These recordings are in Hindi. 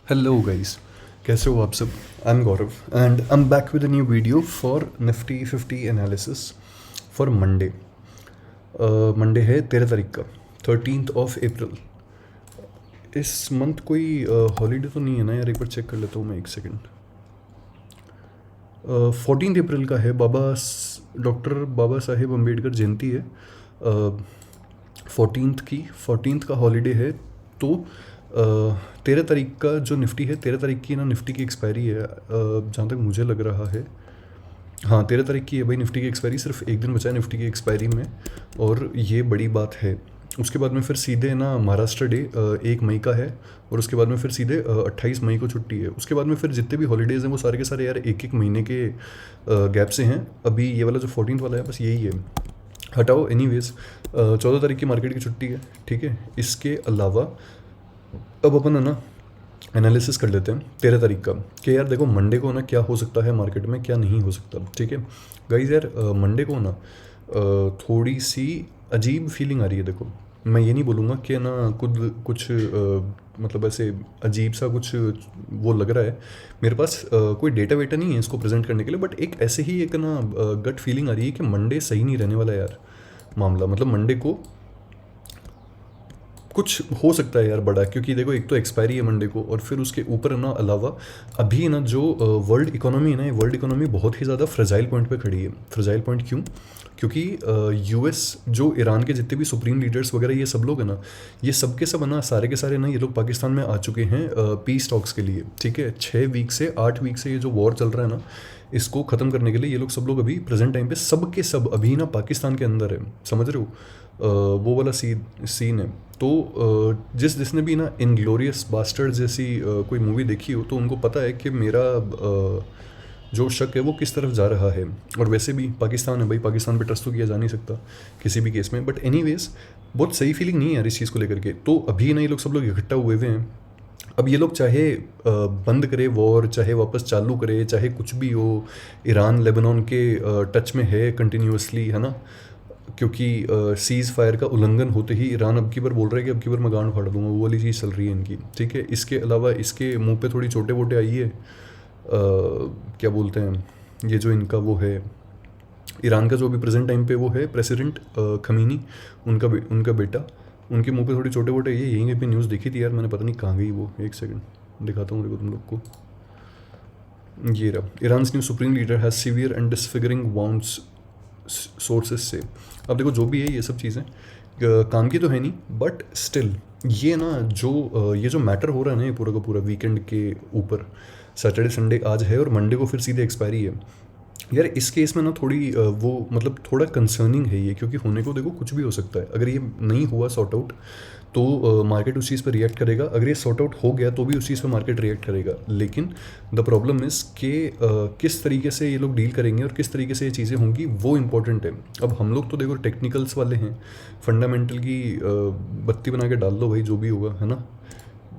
हेलो गाइस, कैसे हो आप सब। I am Gaurav and I am back with a new video for Nifty 50 analysis for Monday. Monday है 13 तारीख का, 13 अप्रैल। इस मंथ कोई हॉलीडे तो नहीं है ना यार, एक बार चेक कर लेता हूँ मैं, एक सेकेंड। 14 अप्रैल का है, डॉक्टर बाबा साहेब अम्बेडकर जयंती है। 14th का हॉलीडे है। तो 13 तारीख का जो निफ्टी है, 13 तारीख की ना निफ्टी की एक्सपायरी है, जहाँ तक मुझे लग रहा है। हाँ, 13 तारीख की है भाई निफ्टी की एक्सपायरी, सिर्फ एक दिन बचा है निफ्टी की एक्सपायरी में। और ये बड़ी बात है। उसके बाद में फिर सीधे ना महाराष्ट्र डे 1 मई का है। और उसके बाद में फिर सीधे 28 मई को छुट्टी है। उसके बाद में फिर जितने भी हॉलीडेज़ हैं वो सारे के सारे यार एक एक महीने के गैप से हैं। अभी ये वाला जो 14th वाला है बस यही है। हटाओ, एनीवेज 14 तारीख की मार्केट की छुट्टी है, ठीक है। इसके अलावा अब अपन है ना एनालिसिस कर लेते हैं 13 तारीख का, कि यार देखो मंडे को ना क्या हो सकता है मार्केट में, क्या नहीं हो सकता, ठीक है। गाइज यार मंडे को ना थोड़ी सी अजीब फीलिंग आ रही है। देखो, मैं ये नहीं बोलूँगा कि ना खुद कुछ मतलब ऐसे अजीब सा कुछ वो लग रहा है। मेरे पास कोई डेटा वेटा नहीं है इसको प्रेजेंट करने के लिए, बट एक ऐसे ही एक ना गट फीलिंग आ रही है कि मंडे सही नहीं रहने वाला यार। मामला मतलब मंडे को कुछ हो सकता है यार बड़ा, क्योंकि देखो एक तो एक्सपायरी है मंडे को, और फिर उसके ऊपर ना अलावा अभी ना जो वर्ल्ड इकोनॉमी है ना, ये वर्ल्ड इकोनॉमी बहुत ही ज़्यादा फ्रेजाइल पॉइंट पे खड़ी है। फ्रेजाइल पॉइंट क्यों? क्योंकि यूएस जो ईरान के जितने भी सुप्रीम लीडर्स वगैरह ये सब लोग हैं ना, ये सब के सब है ना, सारे के सारे ना ये लोग पाकिस्तान में आ चुके हैं पीस टॉक्स के लिए, ठीक है। 6 वीक से 8 वीक से ये जो वॉर चल रहा है ना, इसको ख़त्म करने के लिए ये लोग सब लोग अभी प्रेजेंट टाइम पे सब के सब अभी ना पाकिस्तान के अंदर है, समझ रहे हो। वो वाला सीन है। तो जिसने भी ना इनग्लोरियस बास्टर्ड जैसी कोई मूवी देखी हो तो उनको पता है कि मेरा जो शक है वो किस तरफ जा रहा है। और वैसे भी पाकिस्तान है भाई, पाकिस्तान पे ट्रस्ट तो किया जा नहीं सकता किसी भी केस में। बट एनीवेज बहुत सही फीलिंग नहीं है यार इस चीज़ को लेकर के। तो अभी ना ये लोग सब लोग इकट्ठा हुए हुए हैं। अब ये लोग चाहे बंद करे वॉर, चाहे वापस चालू करे, चाहे कुछ भी हो, ईरान लेबनान के टच में है कंटिन्यूसली, है ना। क्योंकि सीज़ फायर का उल्लंघन होते ही ईरान अब की बार बोल रहा है कि अब की बार मैं गांड फाड़ दूंगा, वो वाली चीज़ चल रही है इनकी, ठीक है। इसके अलावा इसके मुंह पे थोड़ी छोटे वोटे आई है, क्या बोलते हैं, ये जो इनका वो है, ईरान का जो अभी प्रेजेंट टाइम पे वो है प्रेसिडेंट खमीनी, उनका बेटा, उनके मुंह पे थोड़ी छोटे वोटे ये यहीं पे न्यूज़ देखी थी यार मैंने, पता नहीं कहाँ गई वो, एक सेकंड दिखाता हूँ देखो तुम लोग को। ये रहा, Iran new supreme leader has severe and disfiguring wounds sources से। अब देखो जो भी है ये सब चीज़ें काम की तो है नहीं, बट स्टिल ये ना जो ये जो मैटर हो रहा है ना, ये पूरा का पूरा वीकेंड के ऊपर, सैटरडे संडे आज है और मंडे को फिर सीधे एक्सपायरी है। यार इस केस में ना थोड़ी वो मतलब थोड़ा कंसर्निंग है ये, क्योंकि होने को देखो कुछ भी हो सकता है। अगर ये नहीं हुआ सॉर्ट आउट तो मार्केट उस चीज़ पर रिएक्ट करेगा, अगर ये सॉर्ट आउट हो गया तो भी उस चीज़ पर मार्केट रिएक्ट करेगा। लेकिन द प्रॉब्लम इज़ कि किस तरीके से ये लोग डील करेंगे और किस तरीके से ये चीज़ें होंगी वो इंपॉर्टेंट है। अब हम लोग तो देखो टेक्निकल्स वाले हैं, फंडामेंटल की बत्ती बना के डाल दो भाई, जो भी होगा, है ना।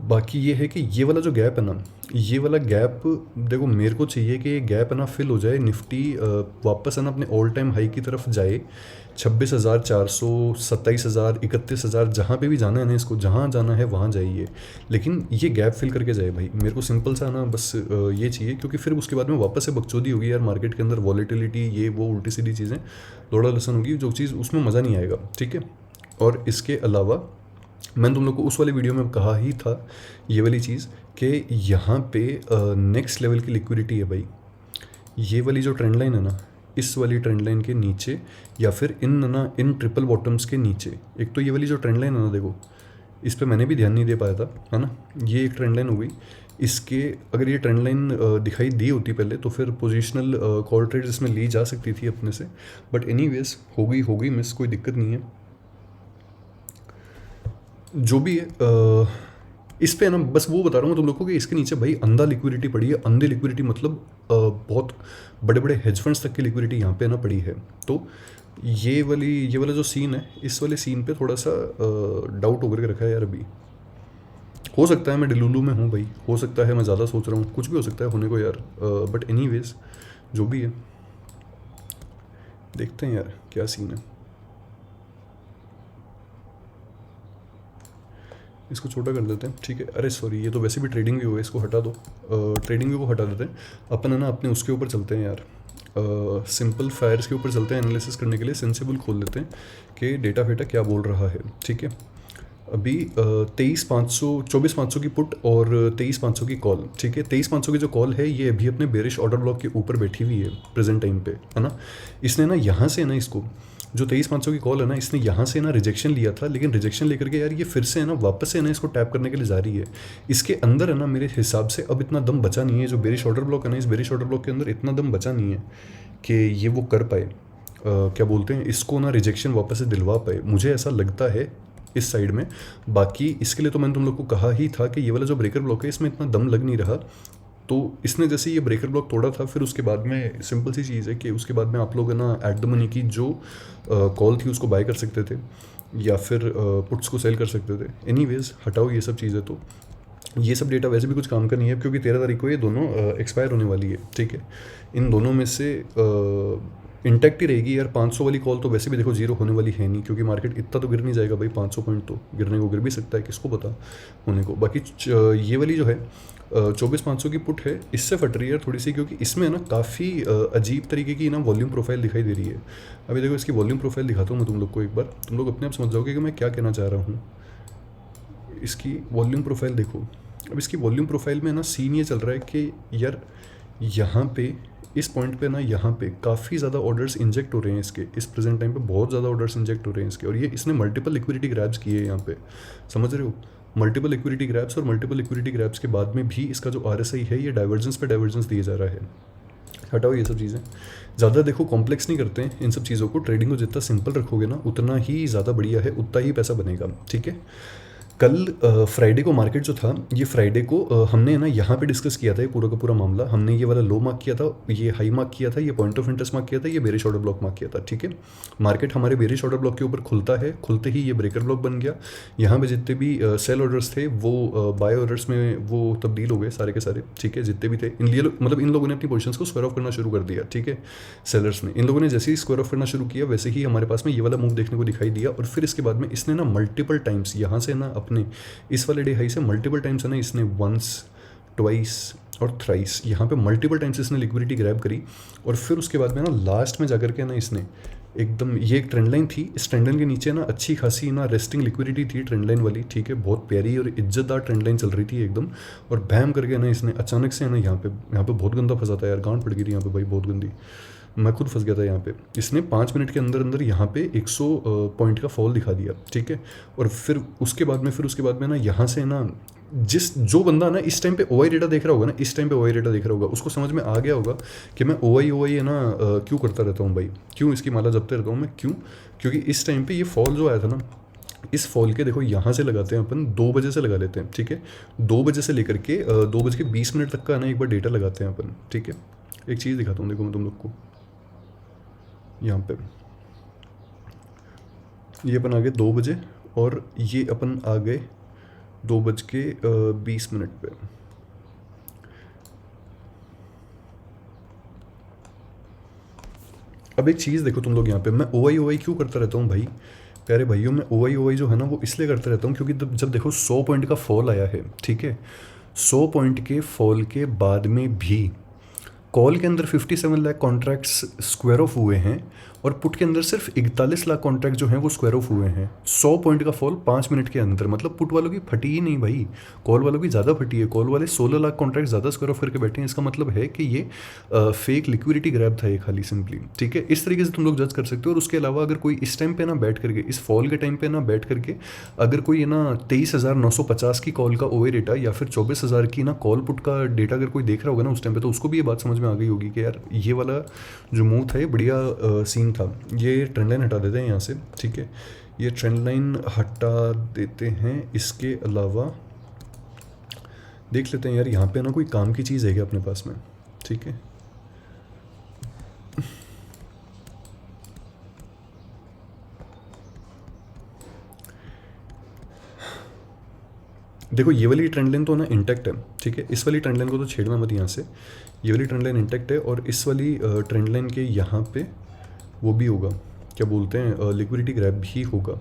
बाकी ये है कि ये वाला जो गैप है ना, ये वाला गैप देखो मेरे को चाहिए कि ये गैप है ना फिल हो जाए, निफ्टी वापस है ना अपने ऑल टाइम हाई की तरफ जाए। 26,400, 27,000, 31,000, जहाँ पे भी जाना है ना इसको, जहाँ जाना है वहाँ जाइए, लेकिन ये गैप फिल करके जाए भाई। मेरे को सिंपल सा ना बस ये चाहिए, क्योंकि फिर उसके बाद में वापस से बकचोदी होगी यार मार्केट के अंदर, वॉलेटिलिटी ये वो उल्टी सीधी चीज़ें, लोड़ा लसन होगी, जो चीज़ उसमें मज़ा नहीं आएगा, ठीक है। और इसके अलावा मैंने तुम लोग को उस वाली वीडियो में कहा ही था ये वाली चीज़, कि यहाँ पे नेक्स्ट लेवल की लिक्विडिटी है भाई। ये वाली जो ट्रेंड लाइन है ना, इस वाली ट्रेंड लाइन के नीचे, या फिर इन ट्रिपल बॉटम्स के नीचे, एक तो ये वाली जो ट्रेंड लाइन है ना, देखो इस पर मैंने भी ध्यान नहीं दे पाया था, है ना। ये एक ट्रेंड लाइन हो गई। इसके अगर ये ट्रेंड लाइन दिखाई दी होती पहले तो फिर पोजिशनल कॉल ट्रेड इसमें ली जा सकती थी अपने से, बट एनीवेज हो गई मिस, कोई दिक्कत नहीं है। जो भी है इस पे ना बस वो बता रहा हूँ तुम लोग को कि इसके नीचे भाई अंधा लिक्विडिटी पड़ी है। अंधी लिक्विडिटी मतलब बहुत बड़े बड़े हेज फंड्स तक की लिक्विडिटी यहाँ पे ना पड़ी है। तो ये वाला जो सीन है, इस वाले सीन पे थोड़ा सा डाउट होकर के रखा है यार अभी। हो सकता है मैं डिलुलू में हूँ भाई, हो सकता है मैं ज़्यादा सोच रहा हूँ, कुछ भी हो सकता है होने को यार, बट एनीवेज जो भी है देखते हैं यार क्या सीन है। इसको छोटा कर देते हैं, ठीक है। अरे सॉरी, ये तो वैसे भी ट्रेडिंग व्यू है, इसको हटा दो। ट्रेडिंग व्यू को हटा देते हैं, अपन है ना अपने उसके ऊपर चलते हैं यार, सिंपल फायर्स के ऊपर चलते हैं। एनालिसिस करने के लिए सेंसिबल खोल लेते हैं कि डेटा फेटा क्या बोल रहा है, ठीक है। अभी 24,500 की पुट और 23,500 की कॉल, ठीक है। 23,500 की जो कॉल है ये अभी अपने बेरिश ऑर्डर ब्लॉक के ऊपर बैठी हुई है प्रेजेंट टाइम पे, है ना। इसने ना यहाँ से ना इसको जो 23,500 की कॉल है ना, इसने यहाँ से ना रिजेक्शन लिया था, लेकिन रिजेक्शन लेकर के यार ये फिर से है ना वापस से ना इसको टैप करने के लिए जा रही है। इसके अंदर है ना मेरे हिसाब से अब इतना दम बचा नहीं है, जो बेरिश ऑर्डर ब्लॉक है ना, इस बेरिश ऑर्डर ब्लॉक के अंदर इतना दम बचा नहीं है कि ये वो कर पाए, क्या बोलते हैं इसको ना, रिजेक्शन वापस से दिलवा पाए, मुझे ऐसा लगता है इस साइड में। बाकी इसके लिए तो मैंने तुम लोग को कहा ही था कि ये वाला जो ब्रेकर ब्लॉक है इसमें इतना दम लग नहीं रहा। तो इसने जैसे ये ब्रेकर ब्लॉक तोड़ा था, फिर उसके बाद में सिंपल सी चीज़ है कि उसके बाद में आप लोग है ना एट द मनी की जो कॉल थी उसको बाय कर सकते थे, या फिर पुट्स को सेल कर सकते थे। एनीवेज हटाओ ये सब चीज़ें, तो ये सब डेटा वैसे भी कुछ काम का नहीं है, क्योंकि 13 तारीख को ये दोनों एक्सपायर होने वाली है, ठीक है। इन दोनों में से इंटैक्ट ही रहेगी यार। 500 वाली कॉल तो वैसे भी देखो जीरो होने वाली है नहीं, क्योंकि मार्केट इतना तो गिर नहीं जाएगा भाई। 500 पॉइंट तो गिरने को गिर भी सकता है, किसको पता होने को। बाकी ये वाली जो है 24,500 की पुट है, इससे फट रही है थोड़ी सी, क्योंकि इसमें ना काफ़ी अजीब तरीके की ना वॉल्यूम प्रोफाइल दिखाई दे रही है। अभी देखो इसकी वॉल्यूम प्रोफाइल दिखाता हूँ मैं तुम लोग को एक बार, तुम लोग अपने आप समझ जाओगे कि मैं क्या कहना चाह रहा हूँ। इसकी वॉल्यूम प्रोफाइल देखो। अब इसकी वॉल्यूम प्रोफाइल में ना सीन ये चल रहा है कि यार यहाँ पे इस पॉइंट पे ना, यहाँ पे काफ़ी ज़्यादा ऑर्डर्स इंजेक्ट हो रहे हैं इसके, इस प्रेजेंट टाइम पे बहुत ज़्यादा ऑर्डर्स इंजेक्ट हो रहे हैं इसके। और ये इसने मल्टीपल लिक्विडिटी ग्रैब्स किए हैं यहाँ पे, समझ रहे हो। मल्टीपल लिक्विडिटी ग्रैब्स, और मल्टीपल लिक्विडिटी ग्रैब्स के बाद में भी इसका जो RSI है ये डाइवर्जेंस पे डाइवर्जेंस दिए जा रहा है। हटाओ ये सब चीज़ें, ज़्यादा देखो कॉम्प्लेक्स नहीं करते हैं इन सब चीज़ों को। ट्रेडिंग को जितना सिंपल रखोगे ना उतना ही ज़्यादा बढ़िया है, उतना ही पैसा बनेगा, ठीक है। कल फ्राइडे को मार्केट जो था, ये फ्राइडे को हमने ना यहाँ पे डिस्कस किया था ये पूरा का पूरा मामला। हमने ये वाला लो मार्क किया था, ये हाई मार्क किया था, ये पॉइंट ऑफ इंटरेस्ट मार्क किया था, ये बेरिश ऑर्डर ब्लॉक मार्क किया था, ठीक है। मार्केट हमारे बेरिश ऑर्डर ब्लॉक के ऊपर खुलता है, खुलते ही ये ब्रेकर ब्लॉक बन गया। यहाँ पे जितने भी सेल ऑर्डर्स थे वो बाय ऑर्डर्स में वो तब्दील हो गए सारे के सारे, ठीक है। जितने भी थे मतलब इन लोगों ने अपनी पोजीशंस को स्क्वायर ऑफ करना शुरू कर दिया, ठीक है। सेलर्स ने, इन लोगों ने जैसे ही स्क्वायर ऑफ करना शुरू किया वैसे ही हमारे पास में ये वाला मूव देखने को दिखाई दिया। और फिर इसके बाद में इसने ना मल्टीपल टाइम्स यहाँ से ना अपने इस वाले डे हाई से मल्टीपल टाइम्स है ना इसने वंस, ट्वाइस और थ्राइस यहाँ पे मल्टीपल टाइम्स इसने लिक्विडिटी ग्रैब करी। और फिर उसके बाद में ना लास्ट में जाकर के ना इसने एकदम, ये एक ट्रेंड लाइन थी, इस ट्रेंड लाइन के नीचे ना अच्छी खासी ना रेस्टिंग लिक्विडिटी थी ट्रेंड लाइन वाली, ठीक है। बहुत प्यारी और इज्जतदार ट्रेंड लाइन चल रही थी एकदम। और भैम करके ना इसने अचानक से ना यहाँ पे बहुत गंदा फंसा था यार, गांड पड़ गई थी यहाँ पे भाई, बहुत गंदी। मैं खुद फंस गया था यहाँ पे। इसने 5 मिनट के अंदर अंदर यहाँ पे 100 पॉइंट का फॉल दिखा दिया, ठीक है। और फिर उसके बाद में ना यहाँ से ना जो बंदा ना इस टाइम पे OI डेटा देख रहा होगा ना, इस टाइम पे OI डेटा देख रहा होगा, उसको समझ में आ गया होगा कि मैं OI है ना क्यों करता रहता हूँ भाई, क्यों इसकी माला जपते रहता हूँ मैं, क्यों। क्योंकि इस टाइम पे ये फॉल जो आया था ना, इस फॉल के देखो यहाँ से लगाते हैं अपन, 2 बजे से लगा लेते हैं, ठीक है। 2 बजे से लेकर के 2:20 तक का ना एक बार डेटा लगाते हैं अपन, ठीक है। एक चीज़ दिखाता हूँ देखो मैं तुम लोग को, यहाँ पे ये अपन आ गए 2 बजे और ये अपन आ गए 2:20 पे। अब एक चीज़ देखो तुम लोग, यहाँ पे मैं OI क्यों करता रहता हूँ भाई, प्यारे भाइयों। मैं OI जो है ना वो इसलिए करता रहता हूँ क्योंकि जब देखो 100 पॉइंट का फॉल आया है, ठीक है। 100 पॉइंट के फॉल के बाद में भी कॉल के अंदर 57 लाख कॉन्ट्रैक्ट्स स्क्वायर ऑफ हुए हैं और पुट के अंदर सिर्फ 41 लाख कॉन्ट्रैक्ट जो हैं वो स्क्वायर ऑफ हुए हैं। 100 पॉइंट का फॉल 5 मिनट के अंदर, मतलब पुट वालों की फटी ही नहीं भाई, कॉल वालों की ज़्यादा फटी है। कॉल वाले 16 लाख कॉन्ट्रैक्ट ज़्यादा स्क्वायर ऑफ करके बैठे हैं। इसका मतलब है कि ये फेक लिक्विडिटी ग्रैब था ये खाली सिंपली, ठीक है। इस तरीके से तुम लोग जज कर सकते हो। और उसके अलावा अगर कोई इस टाइम पे ना बैठ करके, इस फॉल के टाइम पे ना बैठ करके अगर कोई ना 23,950 की कॉल का OI डेटा या फिर 24,000 की ना कॉल पुट का डेटा अगर कोई देख रहा होगा ना उस टाइम पे, तो उसको भी ये बात समझ में आ गई होगी कि यार ये वाला जो मूव था ये बढ़िया सीन था। ये ट्रेंड लाइन हटा देते हैं यहाँ से, ठीक है। ये ट्रेंड लाइन हटा देते हैं। इसके अलावा देख लेते हैं यार यहाँ पे ना कोई काम की चीज़ है क्या अपने पास में, ठीक है। देखो ये वाली ट्रेंड लाइन तो ना इंटैक्ट है, ठीक है। इस वाली ट्रेंड लाइन को तो छेड़ना मत यहाँ से, ये वाली ट्रेंड लाइन इंटैक्ट है। और इस वाली ट्रेंड लाइन के यहाँ पे वो भी होगा, क्या बोलते हैं, लिक्विडिटी ग्रैब भी होगा,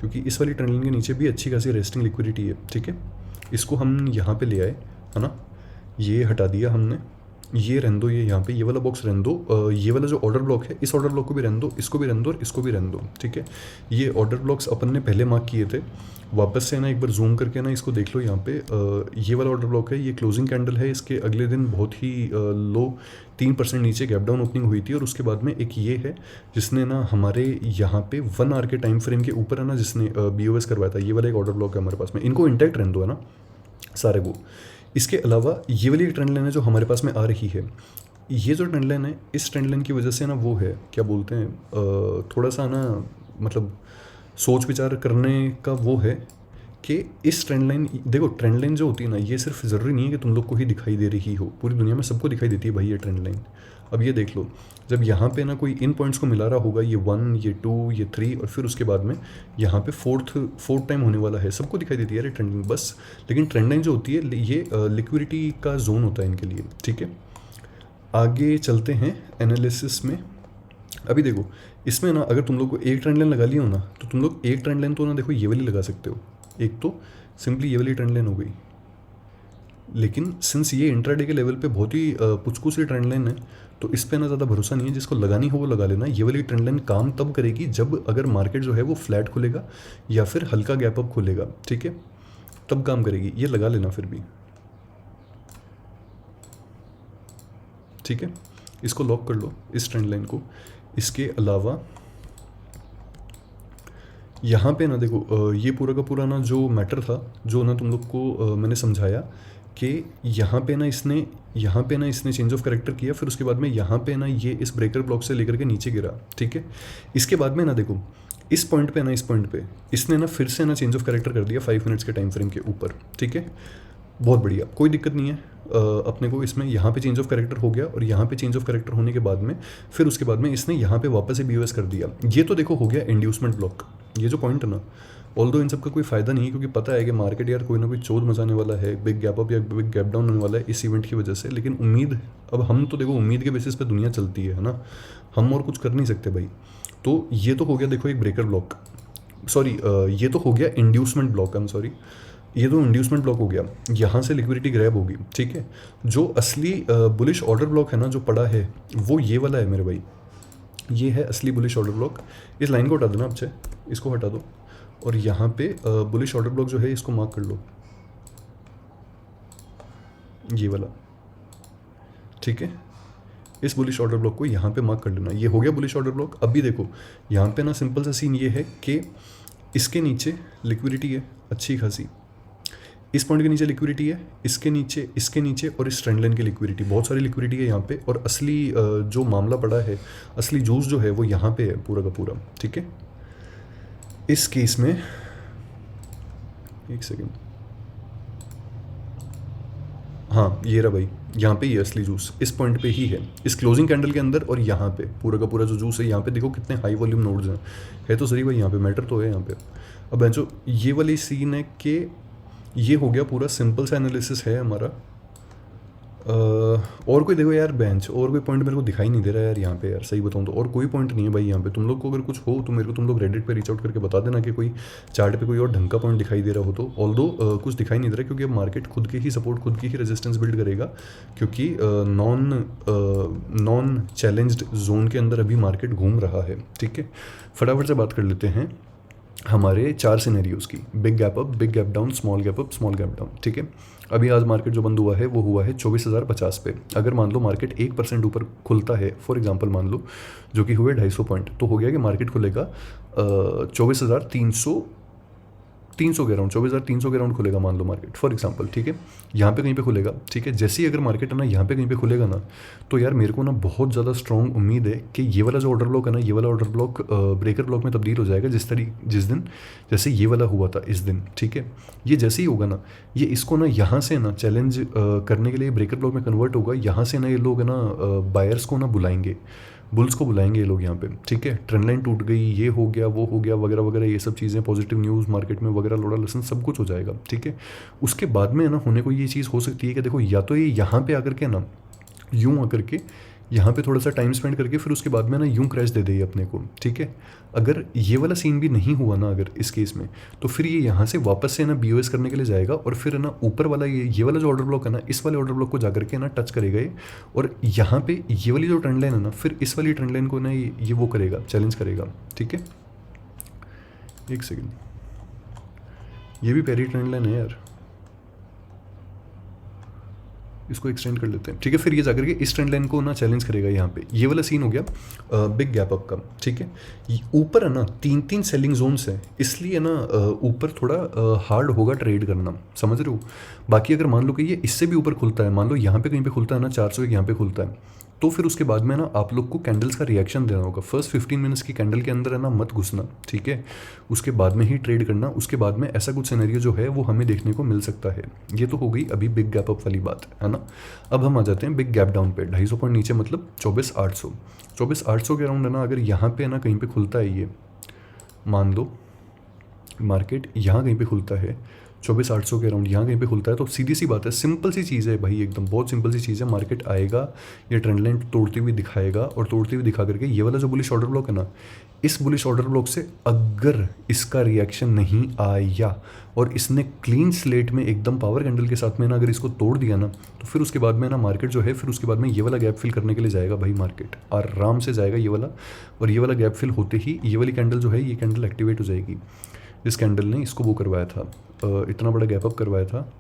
क्योंकि इस वाली ट्रेंड लाइन के नीचे भी अच्छी खासी रेस्टिंग लिक्विडिटी है, ठीक है। इसको हम यहाँ पे ले आए, है ना, ये हटा दिया हमने, ये रहने दो, ये यहाँ पे ये वाला बॉक्स रहने दो, ये वाला जो ऑर्डर ब्लॉक है इस ऑर्डर ब्लॉक को भी रहने दो, इसको भी रहने दो और इसको भी रहने दो, ठीक है। ये ऑर्डर ब्लॉक्स अपन ने पहले मार्क किए थे। वापस से ना एक बार जूम करके ना इसको देख लो, यहाँ पे ये वाला ऑर्डर ब्लॉक है, ये क्लोजिंग कैंडल है, इसके अगले दिन बहुत ही लो 3% नीचे गैप डाउन ओपनिंग हुई थी, और उसके बाद में एक ये है जिसने ना हमारे यहाँ पे 1 आवर के टाइम फ्रेम के ऊपर है ना, जिसने BOS करवाया था। ये वाला एक ऑर्डर ब्लॉक है हमारे पास में, इनको इंटैक्ट रहने दो, है ना, सारे को। इसके अलावा ये वाली ट्रेंड लाइन है जो हमारे पास में आ रही है, ये जो ट्रेंड लाइन है, इस ट्रेंड लाइन की वजह से ना वो है, क्या बोलते हैं, थोड़ा सा ना मतलब सोच विचार करने का वो है कि इस ट्रेंड लाइन, देखो ट्रेंड लाइन जो होती है ना, ये सिर्फ ज़रूरी नहीं है कि तुम लोग को ही दिखाई दे रही हो, पूरी दुनिया में सबको दिखाई देती है भाई ये ट्रेंड लाइन। अब ये देख लो, जब यहाँ पे ना कोई इन पॉइंट्स को मिला रहा होगा, ये 1, ये 2, ये 3, और फिर उसके बाद में यहाँ पे फोर्थ टाइम होने वाला है, सबको दिखाई देती है यार ट्रेंड लाइन बस। लेकिन ट्रेंड लाइन जो होती है ये लिक्विडिटी का जोन होता है इनके लिए, ठीक है। आगे चलते हैं एनालिसिस में। अभी देखो इसमें ना, अगर तुम लोग को एक ट्रेंड लाइन लगा ली हो ना, तो तुम लोग एक ट्रेंड लाइन तो ना देखो ये वाली लगा सकते हो, एक तो सिंपली ये वाली ट्रेंड लाइन हो गई। लेकिन सिंस ये इंट्राडे के लेवल पे बहुत ही पुचकू सी ट्रेंड लाइन है, तो इस पे ना ज़्यादा भरोसा नहीं है। जिसको लगानी हो वो लगा लेना। ये वाली ट्रेंड लाइन काम तब करेगी जब अगर मार्केट जो है वो फ्लैट खुलेगा या फिर हल्का गैप अप खुलेगा, ठीक है, तब काम करेगी। ये लगा लेना फिर भी, ठीक है। इसको लॉक कर लो, इस ट्रेंड लाइन को। इसके अलावा यहाँ पे ना देखो, ये पूरा का पूरा ना जो मैटर था, जो ना तुम लोग को मैंने समझाया कि यहाँ पे ना इसने चेंज ऑफ कैरेक्टर किया, फिर उसके बाद में यहाँ पे ना ये इस ब्रेकर ब्लॉक से लेकर के नीचे गिरा, ठीक है। इसके बाद में ना देखो इस पॉइंट पे इसने ना फिर से ना चेंज ऑफ कैरेक्टर कर दिया 5 मिनट्स के टाइम फ्रेम के ऊपर, ठीक है। बहुत बढ़िया, कोई दिक्कत नहीं है। अपने को इसमें यहाँ पे चेंज ऑफ कैरेक्टर हो गया, और यहाँ पे चेंज ऑफ कैरेक्टर होने के बाद में फिर उसके बाद में इसने यहाँ पे वापस से BOS कर दिया। ये तो देखो हो गया इंड्यूसमेंट ब्लॉक। ये जो पॉइंट है ना, ऑल्दो इन सब का कोई फ़ायदा नहीं है, क्योंकि पता है कि मार्केट यार कोई ना कोई चोद मचाने वाला है, बिग गैप अप या बिग गैप डाउन होने वाला है इस इवेंट की वजह से। लेकिन उम्मीद, अब हम तो देखो उम्मीद के बेसिस पे दुनिया चलती है ना, हम और कुछ कर नहीं सकते भाई। तो ये तो हो गया देखो एक ब्रेकर ब्लॉक, सॉरी ये तो हो गया inducement block, I am sorry, ये तो इंड्यूसमेंट ब्लॉक हो गया। यहाँ से लिक्विडिटी ग्रैब होगी, ठीक है। जो असली बुलिश ऑर्डर ब्लॉक है ना जो पड़ा है, वो ये वाला है मेरे भाई, ये है असली बुलिश ऑर्डर ब्लॉक। इस लाइन को हटा देना, अच्छे इसको हटा दो, और यहाँ पे बुलिश ऑर्डर ब्लॉक जो है इसको मार्क कर लो, ये वाला, ठीक है। इस बुलिश ऑर्डर ब्लॉक को यहाँ पे मार्क कर लेना। ये हो गया बुलिश ऑर्डर ब्लॉक। अभी देखो यहाँ पे ना सिंपल सा सीन ये है कि इसके नीचे लिक्विडिटी है अच्छी खासी, इस पॉइंट के नीचे लिक्विडिटी है, इसके नीचे और इस ट्रेंड लाइन की लिक्विडिटी, बहुत सारी लिक्विडिटी है यहाँ पे। और असली जो मामला पड़ा है, असली जूस जो है वो यहाँ पे है पूरा का पूरा, ठीक है। इस केस में एक सेकेंड, हाँ ये रहा भाई, यहाँ पे ये असली जूस इस पॉइंट पे ही है, इस क्लोजिंग कैंडल के अंदर। और यहाँ पे पूरा का पूरा जो जूस है, यहाँ पे देखो कितने हाई वॉल्यूम नोड्स हैं, है तो सही भाई, यहाँ पे मैटर तो है यहाँ पे। अब जो ये वाली सीन है कि ये हो गया पूरा सिंपल सा एनालिसिस है हमारा। और कोई देखो यार बेंच, और कोई पॉइंट मेरे को दिखाई नहीं दे रहा है यार यहाँ पे, यार सही बताऊँ तो और कोई पॉइंट नहीं है भाई यहाँ पे। तुम लोग को अगर कुछ हो तो मेरे को तुम लोग रेडिट पे रीच आउट करके बता देना कि कोई चार्ट पे कोई और ढंग का पॉइंट दिखाई दे रहा हो तो। ऑल्दो कुछ दिखाई नहीं दे रहा, क्योंकि अब मार्केट खुद के ही सपोर्ट, खुद की ही रेजिस्टेंस बिल्ड करेगा, क्योंकि नॉन चैलेंज्ड जोन के अंदर अभी मार्केट घूम रहा है, ठीक है। फटाफट से बात कर लेते हैं हमारे 4 सिनेरियोज की, big gap up, big gap down, small gap up, small gap down, ठीक है। अभी आज मार्केट जो बंद हुआ है वो हुआ है 24,050 पे। अगर मान लो मार्केट 1% ऊपर खुलता है, फॉर एग्जांपल मान लो, जो कि हुए 250 पॉइंट, तो हो गया कि मार्केट खुलेगा 24,300 के अराउंड, 24,300 के अराउंड खुलेगा मान लो मार्केट, फॉर एग्जांपल, ठीक है। यहाँ पे कहीं पे खुलेगा, ठीक है। जैसे ही अगर मार्केट है ना यहाँ पे कहीं पे खुलेगा ना, तो यार मेरे को ना बहुत ज़्यादा स्ट्रॉन्ग उम्मीद है कि ये वाला जो ऑर्डर ब्लॉक है ना, ये वाला ऑर्डर ब्लॉक ब्रेकर ब्लॉक में तब्दील हो जाएगा, जिस दिन जैसे ये वाला हुआ था इस दिन, ठीक है। ये जैसे ही होगा ना, ये इसको ना यहाँ से ना चैलेंज करने के लिए ब्रेकर ब्लॉक में कन्वर्ट होगा। यहाँ से ना ये लोग है ना बायर्स को ना बुलाएंगे, बुल्स को बुलाएंगे ये लोग यहाँ पे, ठीक है। ट्रेंड लाइन टूट गई, ये हो गया, वो हो गया, वगैरह वगैरह, ये सब चीज़ें, पॉजिटिव न्यूज़ मार्केट में वगैरह, लोड़ा लसन सब कुछ हो जाएगा, ठीक है। उसके बाद में ना होने को ये चीज़ हो सकती है कि देखो या तो ये यहाँ पे आकर के ना यूँ आकर के यहाँ पे थोड़ा सा टाइम स्पेंड करके फिर उसके बाद में ना यूं क्रैश दे दे ये अपने को, ठीक है। अगर ये वाला सीन भी नहीं हुआ ना अगर इस केस में, तो फिर ये यहाँ से वापस से ना BOS करने के लिए जाएगा और फिर है ना ऊपर वाला ये वाला जो ऑर्डर ब्लॉक है ना, इस वाले ऑर्डर ब्लॉक को जाकर के ना टच करेगा ये, और यहाँ पे ये वाली जो ट्रेंड लाइन है ना, फिर इस वाली ट्रेंड लाइन को ना ये वो करेगा, चैलेंज करेगा, ठीक है। एक सेकेंड, ये भी प्यारी ट्रेंड लाइन है यार, इसको एक्सटेंड कर लेते हैं, ठीक है। फिर ये जाकर के इस ट्रेंड लाइन को ना चैलेंज करेगा यहाँ पे। ये वाला सीन हो गया बिग गैप अप का, ठीक है। ऊपर है ना 3 सेलिंग जोन्स हैं, इसलिए ना ऊपर थोड़ा हार्ड होगा ट्रेड करना, समझ रहे हो। बाकी अगर मान लो कि ये इससे भी ऊपर खुलता है, मान लो यहाँ पे कहीं पे खुलता है ना 401 यहाँ पे खुलता है, तो फिर उसके बाद में ना आप लोग को कैंडल्स का रिएक्शन देना होगा। फर्स्ट 15 मिनट्स की कैंडल के अंदर है ना मत घुसना, ठीक है। उसके बाद में ही ट्रेड करना। उसके बाद में ऐसा कुछ सिनेरियो जो है वो हमें देखने को मिल सकता है। ये तो हो गई अभी बिग गैप अप वाली बात, है ना। अब हम आ जाते हैं बिग गैप डाउन पे। 250 पॉइंट नीचे मतलब 24,800, 24,800 के अराउंड है ना। अगर यहाँ पे ना कहीं पे खुलता है, ये मान लो मार्केट यहाँ कहीं पे खुलता है 24,800 के अराउंड, यहाँ कहीं पे खुलता है, तो सीधी सी बात है, सिंपल सी चीज़ है भाई, एकदम बहुत सिंपल सी चीज़ है। मार्केट आएगा, ये ट्रेंड लाइन तोड़ती हुई दिखाएगा, और तोड़ती हुई दिखा करके ये वाला जो बुलिश ऑर्डर ब्लॉक है ना, इस बुलिश ऑर्डर ब्लॉक से अगर इसका रिएक्शन नहीं आया और इसने क्लीन स्लेट में एकदम पावर कैंडल के साथ में ना अगर इसको तोड़ दिया ना, तो फिर उसके बाद में ना मार्केट जो है फिर उसके बाद में ये वाला गैप फिल करने के लिए जाएगा भाई। मार्केट आराम से जाएगा ये वाला, और ये वाला गैप फिल होते ही ये वाली कैंडल जो है, ये कैंडल एक्टिवेट हो जाएगी। इस कैंडल ने इसको वो करवाया था, इतना बड़ा गैप अप करवाया था।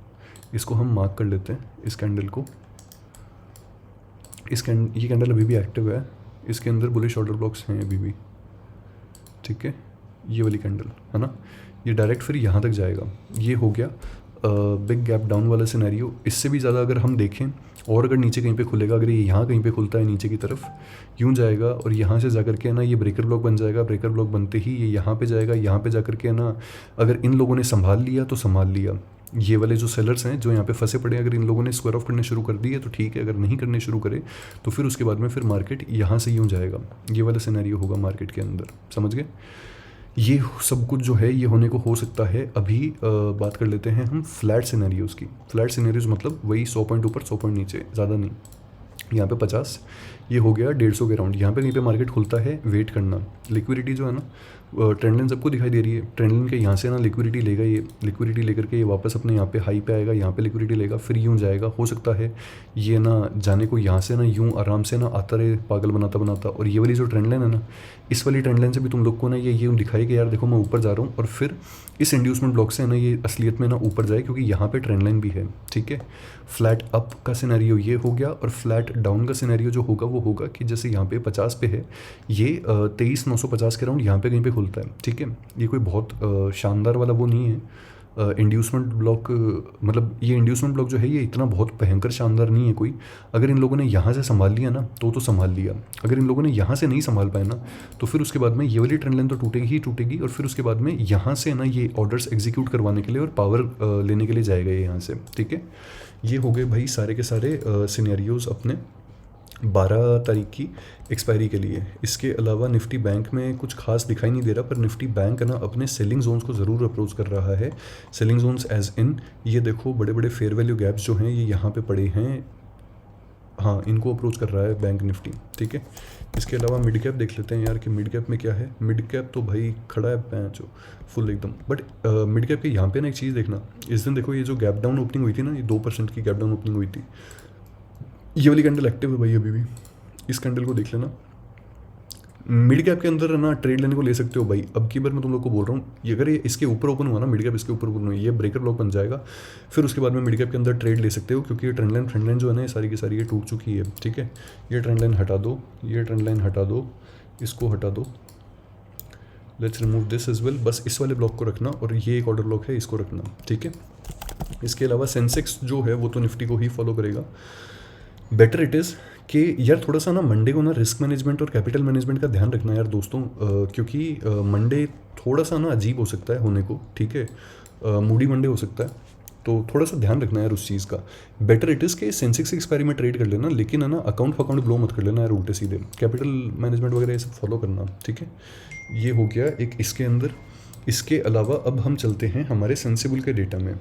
इसको हम मार्क कर लेते हैं, इस कैंडल को। ये कैंडल अभी भी एक्टिव है, इसके अंदर बुलिश ऑर्डर ब्लॉक्स हैं अभी भी, ठीक है। ये वाली कैंडल है ना, ये डायरेक्ट फिर यहाँ तक जाएगा। ये हो गया बिग गैप डाउन वाला सिनेरियो। इससे भी ज़्यादा अगर हम देखें, और अगर नीचे कहीं पे खुलेगा, अगर ये यहाँ कहीं पे खुलता है नीचे की तरफ, यूँ जाएगा और यहाँ से जाकर के ना ये ब्रेकर ब्लॉक बन जाएगा। ब्रेकर ब्लॉक बनते ही ये यहाँ पे जाएगा, यहाँ पे जाकर के ना अगर इन लोगों ने संभाल लिया तो संभाल लिया। ये वाले जो सेलर्स हैं जो यहाँ पे फंसे पड़े हैं, अगर इन लोगों ने स्क्वायर ऑफ करने शुरू कर दिए तो ठीक है, अगर नहीं करने शुरू करे तो फिर उसके बाद में फिर मार्केट यहाँ से यूँ जाएगा। ये वाला सिनेरियो होगा मार्केट के अंदर, समझ गए। ये सब कुछ जो है ये होने को हो सकता है। अभी बात कर लेते हैं हम फ्लैट सिनेरियोज़ की। फ्लैट सिनेरियोज मतलब वही 100 पॉइंट ऊपर 100 पॉइंट नीचे, ज़्यादा नहीं। यहाँ पे 50, ये हो गया 150 के राउंड। यहाँ पे कहीं पे मार्केट खुलता है, वेट करना। लिक्विडिटी जो है ना, ट्रेंड लाइन सबको दिखाई दे रही है। ट्रेंड लाइन के यहाँ से ना लिक्विडिटी लेगा, ये लिक्विडिटी लेकर के ये वापस अपने यहाँ पे हाई पे आएगा, यहाँ पे लिक्विडिटी लेगा, फिर यूँ जाएगा। हो सकता है ये ना जाने को यहाँ से ना यूँ आराम से ना आता रहे पागल बनाता बनाता, और ये वाली जो ट्रेंड लाइन है ना, इस वाली ट्रेंड लाइन से भी तुम लोग को ना ये यूँ दिखाई कि यार देखो मैं ऊपर जा रहा हूँ, और फिर इस इंड्यूसमेंट ब्लॉक से ना ये असलियत में ना ऊपर जाए, क्योंकि यहाँ पे ट्रेंड लाइन भी है, ठीक है। फ्लैट अप का सिनेरियो ये हो गया, और फ्लैट डाउन का सिनेरियो जो होगा वो होगा कि जैसे यहाँ पे 50 पे है, ये 23,950 के राउंड यहाँ पे कहीं पे खुलता है, ठीक है। ये कोई बहुत शानदार वाला वो नहीं है इंड्यूसमेंट ब्लॉक, मतलब ये इंड्यूसमेंट ब्लॉक जो है ये इतना बहुत भयंकर शानदार नहीं है कोई। अगर इन लोगों ने यहाँ से संभाल लिया ना तो संभाल लिया। अगर इन लोगों ने यहाँ से नहीं संभाल पाए ना, तो फिर उसके बाद में ये वाली ट्रेंड लाइन तो टूटेगी ही टूटेगी, और फिर उसके बाद में यहाँ से ना ये ऑर्डर्स एग्जीक्यूट करवाने के लिए और पावर लेने के लिए जाएगा ये यहाँ से, ठीक है। ये हो गए भाई सारे के सारे सिनेरियोज़ अपने 12 तारीख की एक्सपायरी के लिए। इसके अलावा निफ्टी बैंक में कुछ खास दिखाई नहीं दे रहा, पर निफ्टी बैंक ना अपने सेलिंग जोन्स को ज़रूर अप्रोच कर रहा है। सेलिंग जोन्स एज इन ये देखो बड़े बड़े फेयर वैल्यू गैप्स जो हैं ये यहाँ पे पड़े हैं, हाँ इनको अप्रोच कर रहा है बैंक निफ्टी, ठीक है। इसके अलावा मिड कैप देख लेते हैं यार कि मिड कैप में क्या है। मिड कैप तो भाई खड़ा है पैंचो फुल एकदम, बट मिड कैप के यहाँ पे ना एक चीज़ देखना। इस दिन देखो ये जो गैप डाउन ओपनिंग हुई थी ना, ये 2% की गैप डाउन ओपनिंग हुई थी। ये वाली कैंडल एक्टिव है भाई अभी भी, इस कैंडल को देख लेना। मिड कैप के अंदर ना ट्रेड लेने को ले सकते हो भाई। अब की बार मैं तुम लोग को बोल रहा हूँ, ये अगर ये इसके ऊपर ओपन हुआ ना, मिड कैप इसके ऊपर ओपन हुई, ये ब्रेकर ब्लॉक बन जाएगा, फिर उसके बाद में मिड कैप के अंदर ट्रेड ले सकते हो, क्योंकि ये ट्रेंड लाइन जो है ना ये सारी की सारी ये टूट चुकी है, ठीक है। ये ट्रेंड लाइन हटा दो, ये ट्रेंड लाइन हटा दो, इसको हटा दो, let's remove this as well. बस इस वाले ब्लॉक को रखना, और ये एक ऑर्डर ब्लॉक है इसको रखना, ठीक है। इसके अलावा सेंसेक्स जो है वो तो निफ्टी को ही फॉलो करेगा। बेटर इट इज़ कि यार थोड़ा सा ना मंडे को ना रिस्क मैनेजमेंट और कैपिटल मैनेजमेंट का ध्यान रखना यार दोस्तों, क्योंकि मंडे थोड़ा सा ना अजीब हो सकता है होने को, ठीक है। मूडी मंडे हो सकता है, तो थोड़ा सा ध्यान रखना यार उस चीज़ का। बेटर इट इज़ कि सेंसेक्स एक्सपायरी में ट्रेड कर लेना, लेकिन है ना अकाउंट ब्लो मत कर लेना यार उल्टे सीधे। कैपिटल मैनेजमेंट वगैरह ये सब फॉलो करना, ठीक है। ये हो गया एक इसके अंदर। इसके अलावा अब हम चलते हैं हमारे सेंसिबल के डेटा में।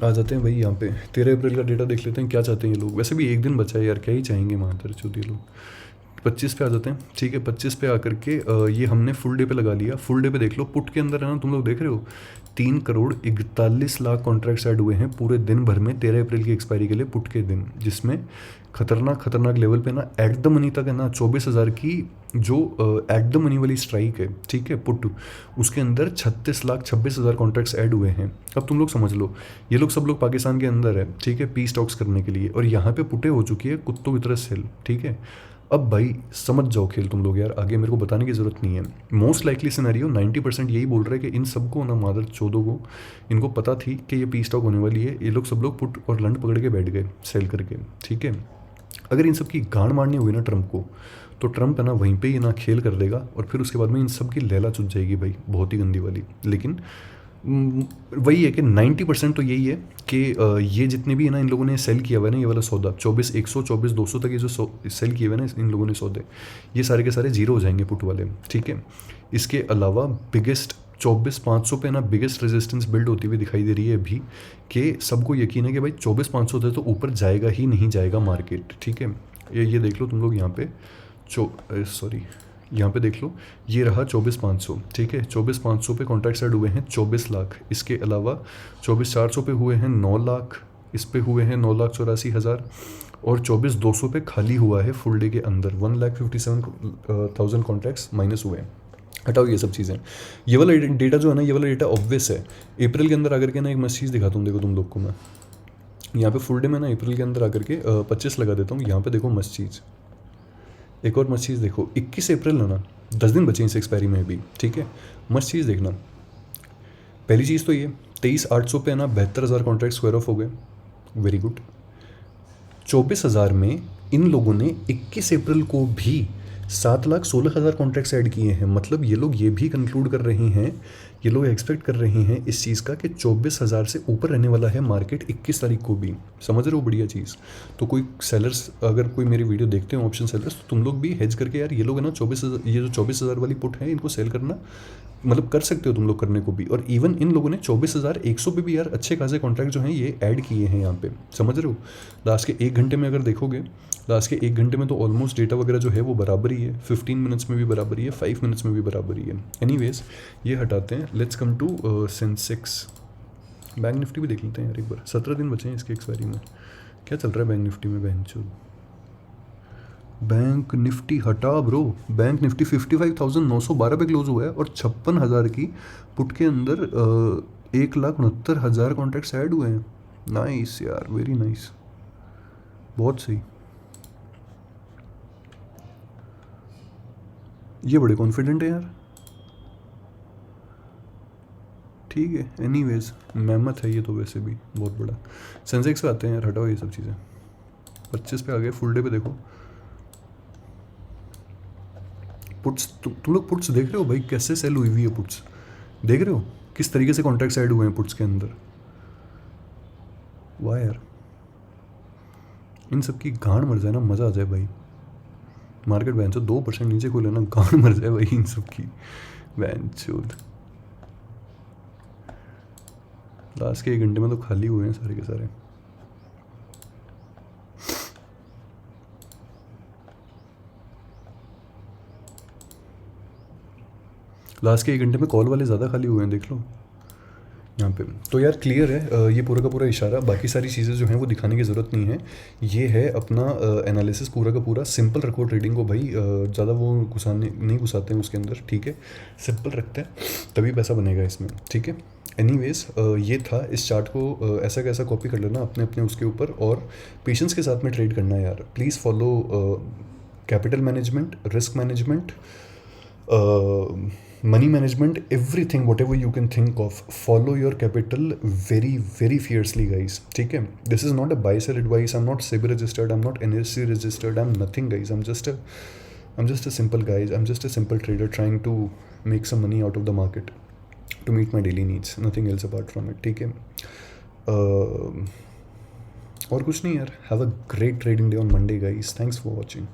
आ जाते हैं भाई यहाँ पे 13 अप्रैल का डेटा देख लेते हैं क्या चाहते हैं ये लोग। वैसे भी एक दिन बचा है यार, क्या ही चाहेंगे मातर चौधरी लोग। 25 पे आ जाते हैं, ठीक है। 25 पे आकर के ये हमने फुल डे पे लगा लिया। फुल डे पे देख लो, पुट के अंदर है ना, तुम लोग देख रहे हो 3 करोड़ 41 लाख कॉन्ट्रैक्ट्स ऐड हुए हैं पूरे दिन भर में 13 अप्रैल की एक्सपायरी के लिए पुट के दिन, जिसमें खतरनाक खतरनाक लेवल पे ना एट द मनी तक है ना 24,000 की जो एट द मनी वाली स्ट्राइक है, ठीक है, पुट, उसके अंदर 36,26,000 कॉन्ट्रैक्ट्स ऐड हुए हैं। अब तुम लोग समझ लो, ये लोग सब लोग पाकिस्तान के अंदर है, ठीक है, पीस टॉक्स करने के लिए, और यहाँ पे पुटे हो चुकी है कुत्तों की तरह सेल, ठीक है। अब भाई समझ जाओ खेल तुम लोग यार, आगे मेरे को बताने की ज़रूरत नहीं है। मोस्ट लाइकली सिनेरियो 90% यही बोल रहा है कि इन सबको ना मादर चौदों को इनको पता थी कि ये पीस टॉक होने वाली है, ये लोग सब लोग पुट और लंड पकड़ के बैठ गए सेल करके, ठीक है। अगर इन सब की गांड मारनी हुई ना ट्रंप को, तो ट्रंप है ना वहीं पे ही ना खेल कर देगा, और फिर उसके बाद में इन सब की लैला चुट जाएगी भाई, बहुत ही गंदी वाली। लेकिन वही है कि 90% तो यही है कि ये जितने भी है ना इन लोगों ने सेल किया हुआ है ना, ये वाला सौदा 24,100 24,200 तक ये जो सेल किए हुए हैं ना इन लोगों ने सौदे, ये सारे के सारे जीरो हो जाएंगे पुट वाले, ठीक है। इसके अलावा बिगेस्ट 24,500 पे ना बिगेस्ट रेजिस्टेंस बिल्ड होती हुई दिखाई दे रही है अभी, कि सबको यकीन है कि भाई 24,500 से तो ऊपर जाएगा ही नहीं जाएगा मार्केट, ठीक है। ये देख लो तुम लोग यहाँ पे सॉरी, यहाँ पे देख लो, ये रहा 24,500, ठीक है। 24,500 पे कॉन्ट्रैक्ट ऐड हुए हैं 24 लाख। इसके अलावा 24,400 पे हुए हैं 9 लाख, इस पे हुए हैं 9,84,000, और 24,200 पे खाली हुआ है फुल डे के अंदर 1,57,000 कॉन्ट्रैक्ट्स माइनस हुए हैं। हटाओ ये सब चीज़ें, ये वाला डेटा जो है ना, ये वाला डेटा ऑब्वियस है। अप्रैल के अंदर आकर के ना एक मस्त चीज़ दिखाता हूँ, देखो तुम लोग को मैं यहाँ पे फुल डे में ना अप्रैल के अंदर आकर के 25 लगा देता हूँ। यहाँ पे देखो मस्त चीज़, एक और मस्त चीज़ देखो, 21 अप्रैल है ना, 10 दिन बचे इस एक्सपायरी में भी, ठीक है। मस्त चीज़ देखना, पहली चीज़ तो ये 23,800 पे है ना 72,000 कॉन्ट्रैक्ट स्क्वायर ऑफ हो गए, वेरी गुड। 24,000 में इन लोगों ने 21 अप्रैल को भी 7,16,000 कॉन्ट्रैक्ट्स ऐड किए हैं। मतलब ये लोग ये भी कंक्लूड कर रहे हैं, ये लोग एक्सपेक्ट कर रहे हैं इस चीज़ का कि 24,000 से ऊपर रहने वाला है मार्केट 21 तारीख को भी। समझ रहे हो बढ़िया चीज़। तो कोई सेलर्स, अगर कोई मेरी वीडियो देखते हो ऑप्शन सेलर्स, तो तुम लोग भी हेज करके यार ये लोग है ना 24,000, ये जो 24,000 वाली पुट है इनको सेल करना, मतलब कर सकते हो तुम लोग करने को भी। और इवन इन लोगों ने 24,100 पे भी यार अच्छे खासे कॉन्ट्रैक्ट जो हैं ये ऐड किए हैं यहाँ पे, समझ रहे हो। लास्ट के 1 घंटे में अगर देखोगे, लास्ट के 1 घंटे में तो ऑलमोस्ट डेटा वगैरह जो है वो बराबर ही है, 15 मिनट्स में भी बराबर ही है, 5 मिनट्स में भी बराबर ही है। एनीवेज ये हटाते हैं, let's come to Sensex. Bank Nifty भी देख लेते हैं यार एक बार, 17 दिन बचे हैं इसके एक्सपायरी में। क्या चल रहा है बैंक निफ्टी में, बैंक निफ्टी हटा ब्रो, बैंक निफ्टी 55,912 पे क्लोज हुआ है, और 56,000 की पुट के अंदर 1,69,000 कॉन्ट्रैक्ट्स ऐड हुए हैं। नाइस यार, वेरी नाइस, बहुत सही। ये बड़े कॉन्फिडेंट है यार, ठीक है। एनीवेज मेहमत है ये तो वैसे भी बहुत बड़ा। सेंसेक्स पे आते हैं यार, हटाओ ये सब चीज़ें। 25 पे आ गए, फुल डे पे देखो पुट्स, तुम लोग पुट्स देख रहे हो भाई कैसे सेल हुई हुई है पुट्स, देख रहे हो किस तरीके से कॉन्ट्रैक्ट्स ऐड हुए हैं पुट्स के अंदर। वाह यार, इन सब की गांड मर जाए ना, मज़ा आ जाए भाई। मार्केट वैन चो 2% नीचे खोले ना, गांड मर जाए भाई इन सब की वैन चोद। लास्ट के 1 घंटे में तो खाली हुए हैं सारे के सारे। लास्ट के 1 घंटे में कॉल वाले ज़्यादा खाली हुए हैं, देख लो यहाँ पे। तो यार क्लियर है ये पूरा का पूरा इशारा, बाकी सारी चीज़ें जो हैं वो दिखाने की ज़रूरत नहीं है। ये है अपना एनालिसिस पूरा का पूरा। सिंपल रखो ट्रेडिंग को भाई, ज़्यादा वो घुसाने नहीं घुसाते हैं उसके अंदर, ठीक है। सिंपल रखते हैं तभी पैसा बनेगा इसमें, ठीक है। एनीवेज ये था, इस चार्ट को ऐसा कैसा कॉपी कर लेना अपने अपने उसके ऊपर, और पेशेंस के साथ में ट्रेड करना यार। Please follow capital management, risk management, money management, everything whatever you can think of, follow your capital very very fiercely guys, ठीक है। this is not a buy sell advice, I'm not SEBI registered, I'm not NSE registered, I'm nothing guys, I'm just a simple guys, I'm just a simple trader trying to make some money out of the market to meet my daily needs, nothing else apart from it, ठीक है। और कुछ नहीं यार, have a great trading day on Monday guys, thanks for watching।